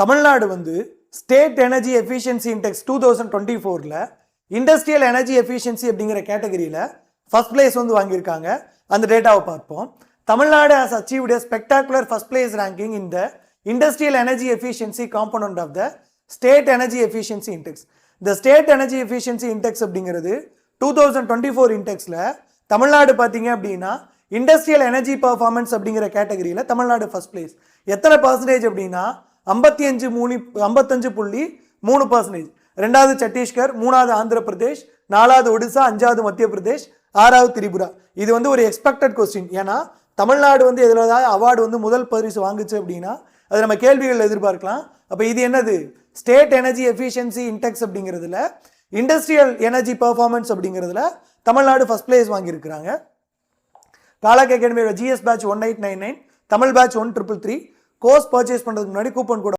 தமிழ்நாடு வந்து state energy efficiency index 2024ல் industrial energy efficiency அப்படிங்கிற கேட்டகரியில் ஃபர்ஸ்ட் பிளேஸ் வந்து வாங்கியிருக்காங்க. அந்த டேட்டாவை பார்ப்போம். Tamil Nadu has achieved a spectacular first place ranking in the industrial energy efficiency component of the state energy efficiency index. The state energy efficiency index அப்படிங்கிறது 2024 இண்டெக்ஸில் தமிழ்நாடு பார்த்தீங்க அப்படின்னா இண்டஸ்ட்ரியல் எனர்ஜி பர்ஃபார்மன்ஸ் அப்படிங்கிற கேட்டகரியில் தமிழ்நாடு ஃபர்ஸ்ட் பிளேஸ். எத்தனை பர்சன்டேஜ் அப்படின்னா 55.3%. ரெண்டாவது சத்தீஸ்கர், மூணாவது ஆந்திர பிரதேஷ், நாலாவது ஒடிசா, அஞ்சாவது மத்திய பிரதேஷ், ஆறாவது திரிபுரா. இது வந்து ஒரு எக்ஸ்பெக்டட் கொஸ்டின். ஏன்னா தமிழ்நாடு வந்து எதில் அவார்டு வந்து முதல் பரிசு வாங்குச்சு அப்படின்னா அது நம்ம கேள்விகள் எதிர்பார்க்கலாம். அப்போ இது என்னது? ஸ்டேட் எனர்ஜி எஃபிஷியன்சி இண்டெக்ஸ் அப்படிங்கிறதுல இண்டஸ்ட்ரியல் எனர்ஜி பர்ஃபார்மன்ஸ் அப்படிங்கிறதுல தமிழ்நாடு ஃபர்ஸ்ட் பிளேஸ் வாங்கியிருக்கிறாங்க. காலாக் அகாடமியோட GS batch 1899, Tamil batch 1333 course purchase பண்ணுறதுக்கு முன்னாடி கூப்பன் கோட்